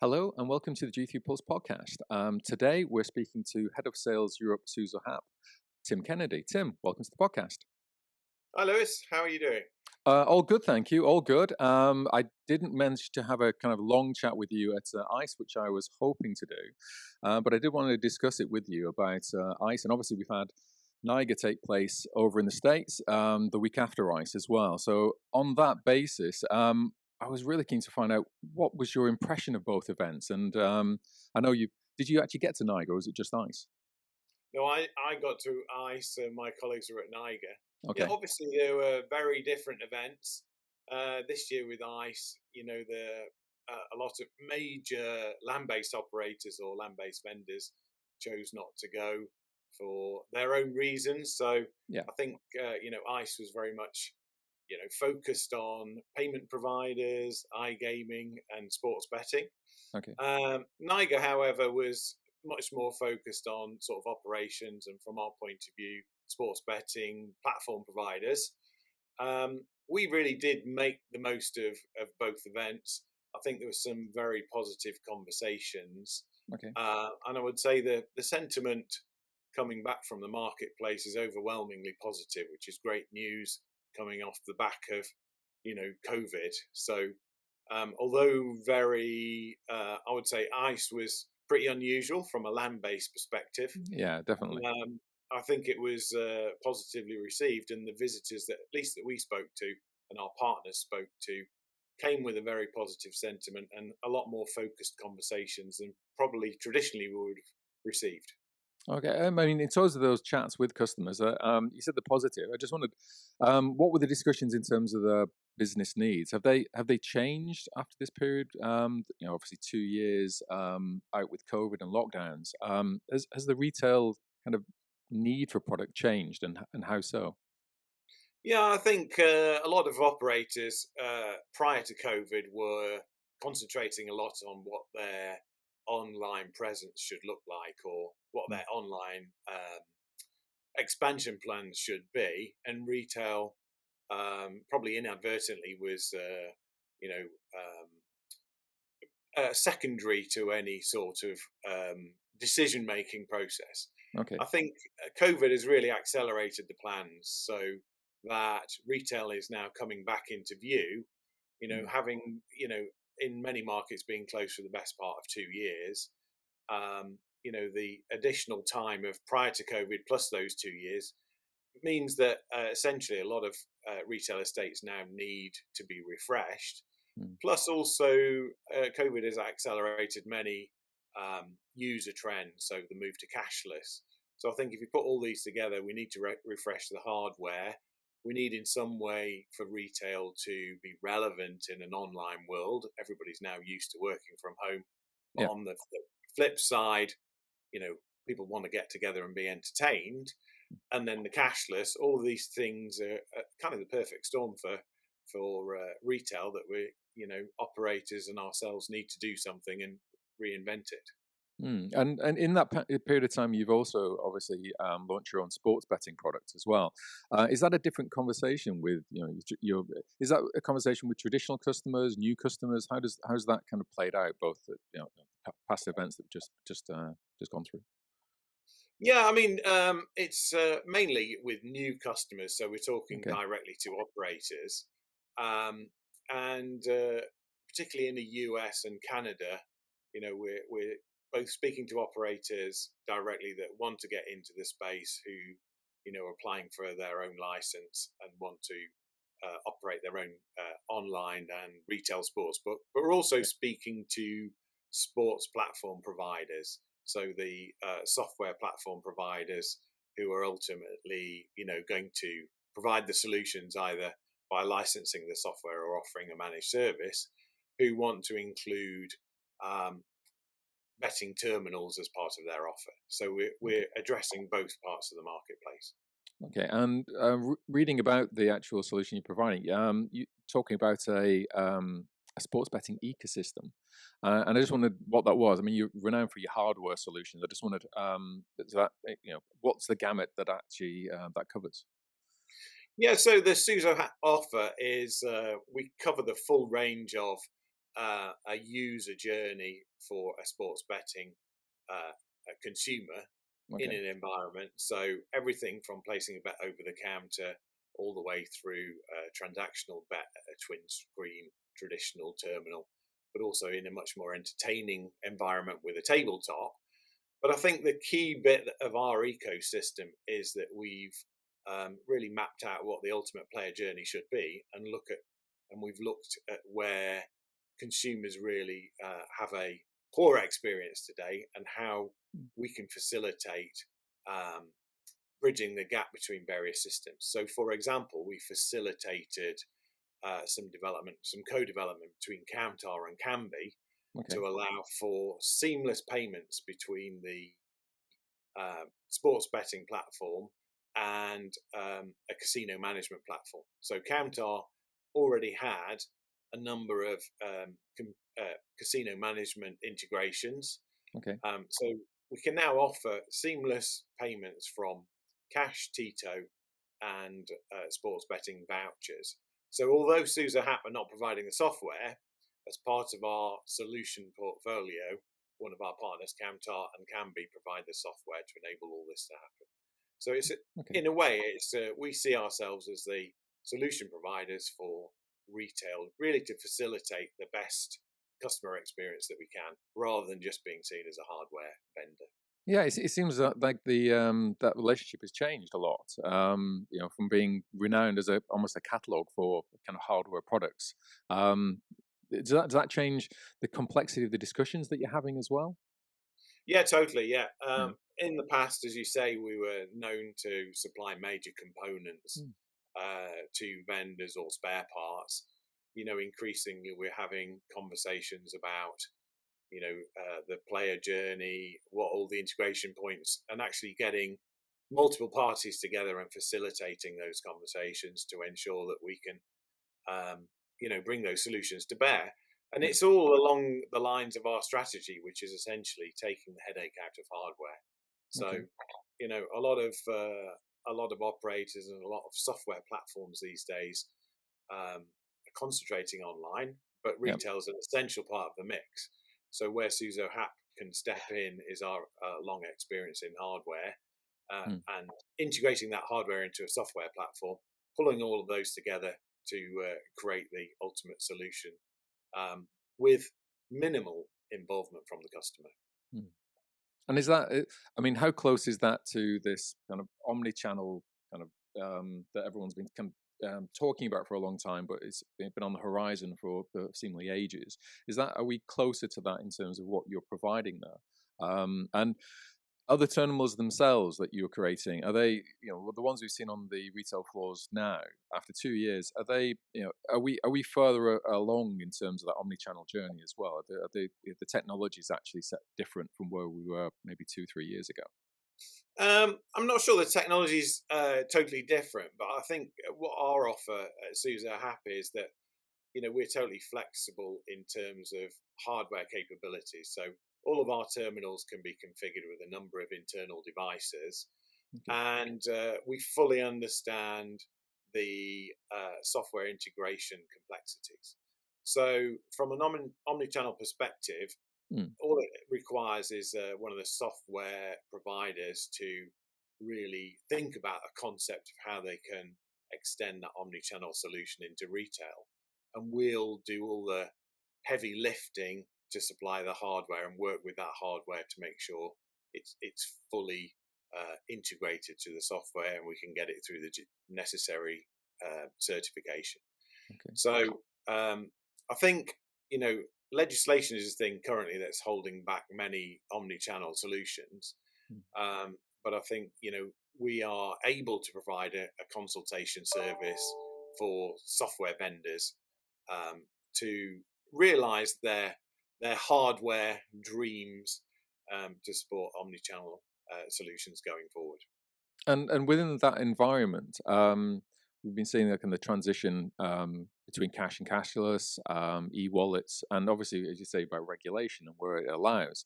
Hello and welcome to the G3 Pulse podcast. Today we're speaking to Head of Sales Europe SuzoHapp, Tim Kennedy. Tim, welcome to the podcast. Hi Lewis, how are you doing? All good, thank you. All good. I didn't manage to have a kind of long chat with you at ICE, which I was hoping to do, but I did want to discuss it with you about ICE, and obviously we've had NIGA take place over in the States the week after ICE as well. So on that basis, I was really keen to find out what was your impression of both events, and I know did you actually get to NIGA, or was it just ICE? No, I got to ICE and my colleagues were at NIGA. Yeah, Okay. obviously there were very different events. This year with ICE, a lot of major land-based operators or land-based vendors chose not to go for their own reasons. So Yeah. I think, ICE was very much, focused on payment providers, iGaming and sports betting. Okay. NIGA, however, was much more focused on sort of operations and, from our point of view, sports betting platform providers. We really did make the most of both events. I think there were some very positive conversations. Okay. And I would say the sentiment coming back from the marketplace is overwhelmingly positive, which is great news coming off the back of, COVID. So although I would say ICE was pretty unusual from a land-based perspective. Yeah, definitely. I think it was positively received, and the visitors that at least that we spoke to and our partners spoke to came with a very positive sentiment and a lot more focused conversations than probably traditionally we would have received. Okay. I mean, in terms of those chats with customers, you said the positive. I just wondered, what were the discussions in terms of the business needs? Have they changed after this period? Obviously 2 years out with COVID and lockdowns. Has the retail kind of need for product changed, and how so? Yeah, I think a lot of operators prior to COVID were concentrating a lot on what their online presence should look like or what Mm. their online expansion plans should be. And retail probably inadvertently was, you know, secondary to any sort of decision making process. Okay. I think COVID has really accelerated the plans so that retail is now coming back into view. Mm. Having in many markets being closed for the best part of 2 years. The additional time of prior to COVID plus those 2 years means that essentially a lot of retail estates now need to be refreshed. Mm. Plus, also, COVID has accelerated many user trends, so the move to cashless. So I think if you put all these together, we need to refresh the hardware. We need in some way for retail to be relevant in an online world. Everybody's now used to working from home. But Yeah. on the flip side, you know, people want to get together and be entertained. And then the cashless, all of these things are kind of the perfect storm for retail that operators and ourselves need to do something and reinvent it. Mm. And in that period of time, you've also obviously launched your own sports betting product as well. Is that a different conversation with is that a conversation with traditional customers, new customers? How's that kind of played out, both at, past events that just gone through? Yeah, I mean, it's mainly with new customers, so we're talking Okay. directly to operators, um, and particularly in the US and Canada, we're both speaking to operators directly that want to get into the space who, are applying for their own license and want to operate their own online and retail sports book. But we're also speaking to sports platform providers, so the software platform providers who are ultimately, going to provide the solutions either by licensing the software or offering a managed service, who want to include betting terminals as part of their offer. So we're addressing both parts of the marketplace. Okay, and reading about the actual solution you're providing, you talking about a sports betting ecosystem, and I just wondered what that was. I mean, you're renowned for your hardware solutions. I just wondered, what's the gamut that actually that covers? Yeah, so the SuzoHapp offer is we cover the full range of a user journey for a sports betting a consumer in Okay. an environment. So everything from placing a bet over the counter all the way through a transactional bet at a twin screen traditional terminal, but also in a much more entertaining environment with a tabletop. But I think the key bit of our ecosystem is that we've really mapped out what the ultimate player journey should be, and we've looked at where consumers really have a poor experience today, and how Mm. we can facilitate um, bridging the gap between various systems. So, for example, we facilitated some co-development between Countar and Canby Okay. to allow for seamless payments between the sports betting platform and a casino management platform. So Countar already had a number of casino management integrations. Okay. So we can now offer seamless payments from cash, Tito, and sports betting vouchers. So although SuzoHapp are not providing the software, as part of our solution portfolio, one of our partners, Camtar and Canby, provide the software to enable all this to happen. So it's Okay. in a way, it's we see ourselves as the solution providers for retail, really to facilitate the best customer experience that we can, rather than just being seen as a hardware vendor. Yeah, it seems like the that relationship has changed a lot. From being renowned as a almost a catalog for kind of hardware products. Um, does that change the complexity of the discussions that you're having as well? Yeah, totally. Yeah. Yeah. In the past, as you say, we were known to supply major components Mm. to vendors or spare parts. Increasingly, we're having conversations about the player journey, what all the integration points, and actually getting multiple parties together and facilitating those conversations to ensure that we can bring those solutions to bear. And Yeah. it's all along the lines of our strategy, which is essentially taking the headache out of hardware. So, Okay. a lot of operators and a lot of software platforms these days are concentrating online, but Yeah. retail is an essential part of the mix. So, where SuzoHapp can step in is our long experience in hardware Mm. and integrating that hardware into a software platform, pulling all of those together to create the ultimate solution with minimal involvement from the customer. Mm. And is that? I mean, how close is that to this kind of omni-channel kind of that everyone's been talking about for a long time, but it's been on the horizon for seemingly ages? Are we closer to that in terms of what you're providing there? And other terminals themselves that you're creating, are they, the ones we've seen on the retail floors now after 2 years, are we further along in terms of that omni-channel journey as well? The technologies actually set different from where we were maybe 2-3 years ago? I'm not sure the technology is totally different, but I think what our offer at SuzoHapp is that we're totally flexible in terms of hardware capabilities. So all of our terminals can be configured with a number of internal devices, Okay. and we fully understand the software integration complexities. So from an omni-channel perspective, Mm. all it requires is one of the software providers to really think about a concept of how they can extend that omni-channel solution into retail, and we'll do all the heavy lifting to supply the hardware and work with that hardware to make sure it's fully integrated to the software, and we can get it through the necessary certification. Okay. So I think legislation is a thing currently that's holding back many omni-channel solutions. Mm. But I think we are able to provide a consultation service for software vendors to realize their hardware dreams to support omni-channel solutions going forward. And within that environment, we've been seeing like in the transition between cash and cashless, e-wallets, and obviously, as you say, about regulation and where it allows.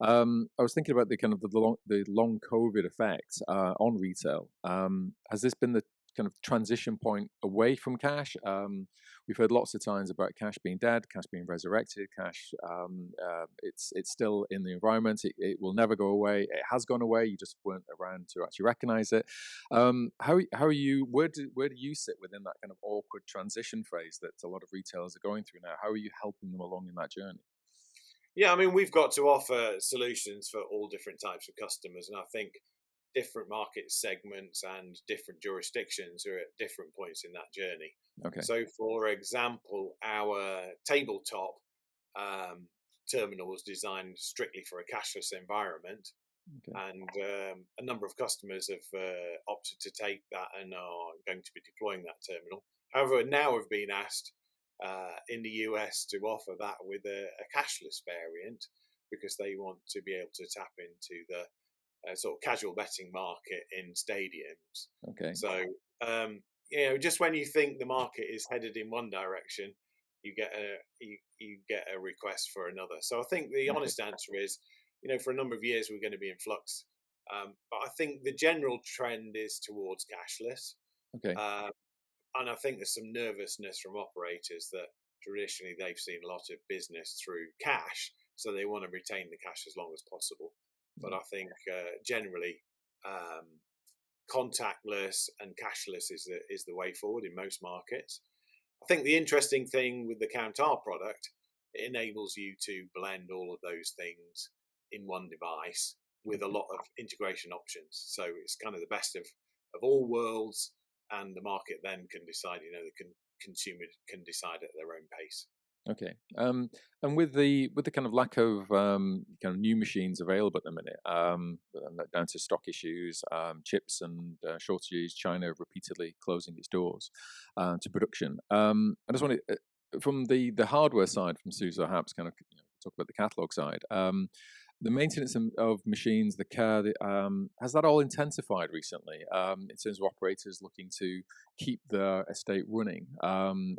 I was thinking about the kind of the long COVID effect on retail. Has this been the kind of transition point away from cash. We've heard lots of times about cash being dead, cash being resurrected, cash. It's still in the environment. It will never go away. It has gone away. You just weren't around to actually recognize it. How are you? Where do you sit within that kind of awkward transition phase that a lot of retailers are going through now? How are you helping them along in that journey? Yeah, I mean, we've got to offer solutions for all different types of customers, and I think different market segments and different jurisdictions are at different points in that journey. Okay. So, for example, our tabletop um, terminal was designed strictly for a cashless environment, Okay. and a number of customers have opted to take that and are going to be deploying that terminal. However, now have been asked in the US to offer that with a cashless variant because they want to be able to tap into the sort of casual betting market in stadiums. Okay. So, just when you think the market is headed in one direction, you get a request for another. So I think the Okay. honest answer is, for a number of years we're going to be in flux, but I think the general trend is towards cashless, Okay. uh, and I think there's some nervousness from operators that traditionally they've seen a lot of business through cash, so they want to retain the cash as long as possible. But Yeah. I think generally um, contactless and cashless is the way forward in most markets. I think the interesting thing with the Countar product, it enables you to blend all of those things in one device with a Okay. lot of integration options. So it's kind of the best of all worlds, and the market then can decide. The consumer can decide at their own pace. Okay. And with the kind of lack of kind of new machines available at the minute, and that down to stock issues, chips and shortages, China repeatedly closing its doors to production. I just wanted from the hardware side, from SuzoHapp's kind of talk about the catalog side. The maintenance of machines, the care, has that all intensified recently in terms of operators looking to keep their estate running and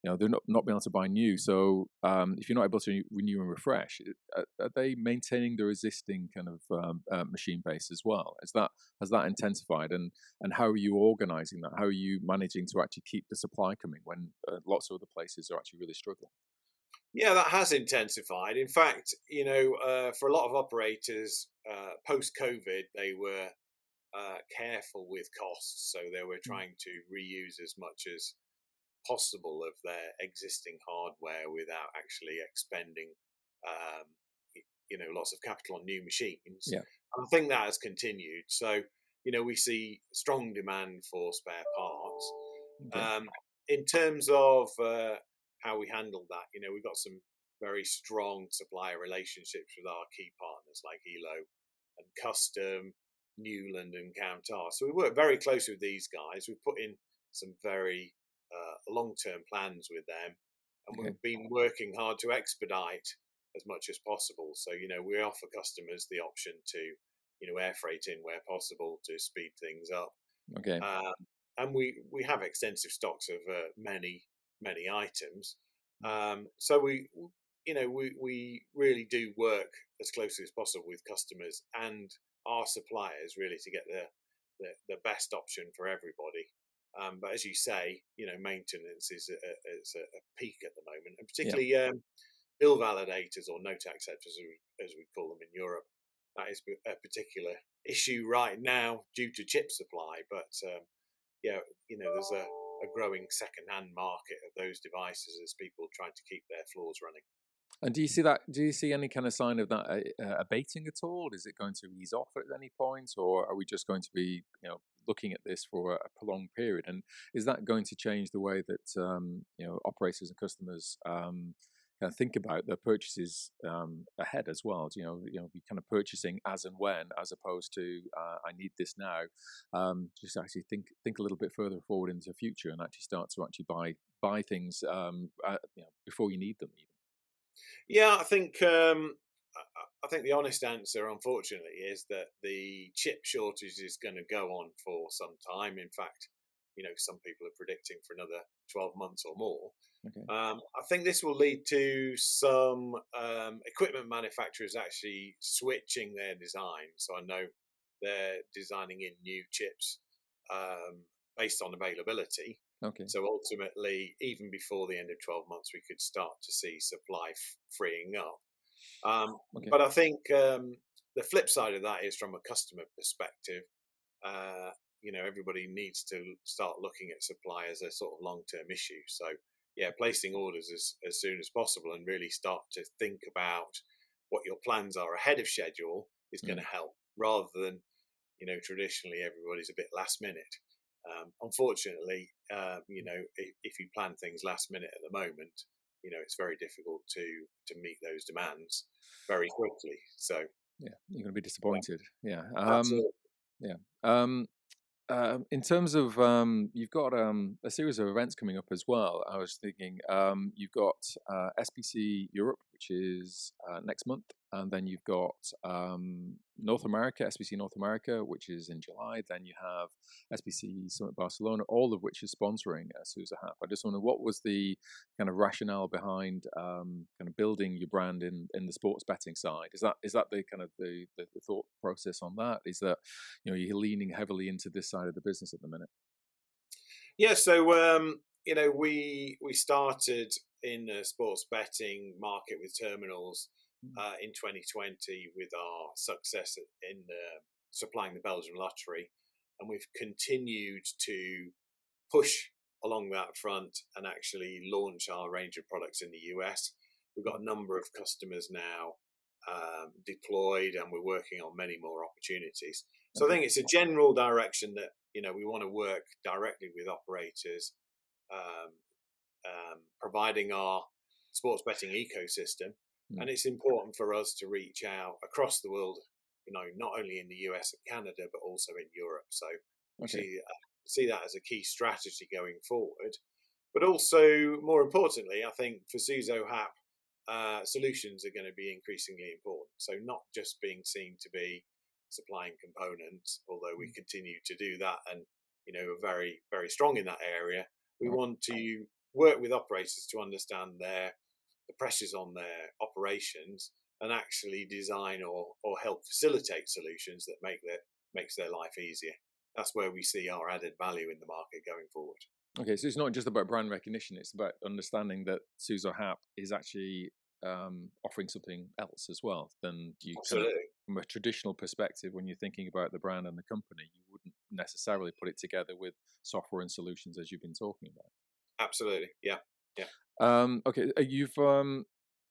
they're not being able to buy new. So if you're not able to renew and refresh, are they maintaining their existing kind of machine base as well? Has that intensified? And how are you organising that? How are you managing to actually keep the supply coming when lots of other places are actually really struggling? Yeah, that has intensified. In fact, for a lot of operators, post COVID, they were careful with costs. So they were Mm. trying to reuse as much as possible of their existing hardware without actually expending, um, lots of capital on new machines. Yeah. And I think that has continued. So, we see strong demand for spare parts. Okay. Um, in terms of how we handle that, we've got some very strong supplier relationships with our key partners like Elo and Custom, Newland and Countar. So we work very closely with these guys. We've put in some very long-term plans with them, and Okay. we've been working hard to expedite as much as possible. So we offer customers the option to air freight in where possible to speed things up, Okay. um, and we have extensive stocks of many items. So we really do work as closely as possible with customers and our suppliers really to get the best option for everybody. But as you say, maintenance is a peak at the moment, and Yeah. particularly bill validators or note acceptors, as we call them in Europe. That is a particular issue right now due to chip supply. But yeah, there's a growing second-hand market of those devices as people try to keep their floors running. And do you see that? Do you see any kind of sign of that abating at all? Is it going to ease off at any point, or are we just going to be, looking at this for a prolonged period? And is that going to change the way that operators and customers kind of think about their purchases ahead as well? Be kind of purchasing as and when, as opposed to I need this now. Just actually think a little bit further forward into the future and actually start to actually buy things before you need them. Even. Yeah, I think the honest answer, unfortunately, is that the chip shortage is going to go on for some time. In fact, some people are predicting for another 12 months or more. Okay. I think this will lead to some equipment manufacturers actually switching their design. So I know they're designing in new chips, um, based on availability. Okay. So ultimately, even before the end of 12 months, we could start to see supply freeing up. Okay. But I think the flip side of that is from a customer perspective. Uh, everybody needs to start looking at supply as a sort of long-term issue. So, yeah, placing orders as soon as possible and really start to think about what your plans are ahead of schedule is going Mm. to help, rather than traditionally everybody's a bit last minute. Unfortunately, if you plan things last minute at the moment, it's very difficult to meet those demands very quickly. So Yeah, you're going to be yeah, disappointed. Yeah. absolutely. Yeah. In terms of you've got a series of events coming up as well. I was thinking you've got SBC Europe, which is next month, and then you've got North America, SBC North America, which is in July. Then you have SBC Summit Barcelona, all of which is sponsoring SuzoHapp. I just wonder what was the kind of rationale behind kind of building your brand in the sports betting side. Is that the kind of the thought process on that? Is that you're leaning heavily into this side of the business at the minute? Yeah, so we started in the sports betting market with terminals in 2020 with our success in supplying the Belgian lottery, and we've continued to push along that front and actually launch our range of products in the US. We've got a number of customers now deployed, and we're working on many more opportunities. So I Okay. think it's a general direction that we want to work directly with operators, um, providing our sports betting ecosystem, Mm. and it's important for us to reach out across the world. Not only in the US and Canada, but also in Europe. So we Okay. see that as a key strategy going forward. But also, more importantly, I think for SuzoHapp, solutions are going to be increasingly important. So not just being seen to be supplying components, although we continue to do that and are very, very strong in that area. We Right. want to work with operators to understand the pressures on their operations and actually design or help facilitate solutions that makes their life easier. That's where we see our added value in the market going forward. Okay, so it's not just about brand recognition; it's about understanding that SuzoHapp is actually offering something else as well than you kind of, Absolutely. from a traditional perspective, when you're thinking about the brand and the company, you wouldn't necessarily put it together with software and solutions as you've been talking about. Absolutely. Yeah. Yeah. Okay, you've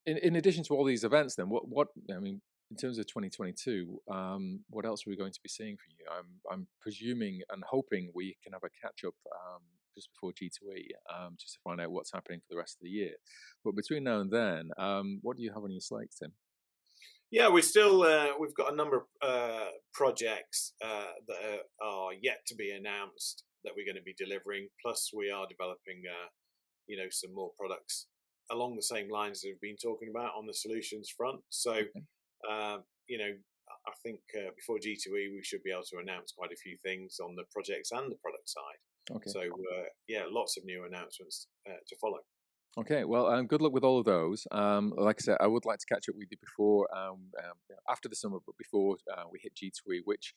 in addition to all these events, then what I mean in terms of 2022, what else are we going to be seeing for you? I'm presuming and hoping we can have a catch up just before G2E, just to find out what's happening for the rest of the year. But between now and then, what do you have on your slate, Tim? Yeah, we've got a number of projects that are yet to be announced that we're going to be delivering. Plus, we are developing, some more products along the same lines that we've been talking about on the solutions front. So, Okay. uh, you know, I think before G2E, we should be able to announce quite a few things on the projects and the product side. Okay. So, yeah, lots of new announcements to follow. Okay, well, good luck with all of those. Like I said, I would like to catch up with you before, after the summer, but before we hit G2E, which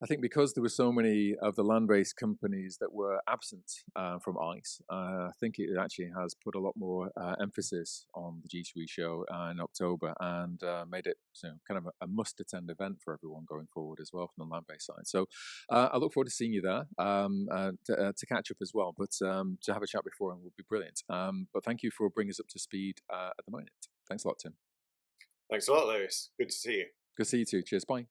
I think because there were so many of the land-based companies that were absent from ICE, I think it actually has put a lot more emphasis on the G2E show in October and made it kind of a must-attend event for everyone going forward as well from the land-based side. So I look forward to seeing you there to catch up as well, but to have a chat before would be brilliant. But thank you for bringing us up to speed at the moment. Thanks a lot, Tim. Thanks a lot, Lewis. Good to see you. Good to see you too. Cheers. Bye.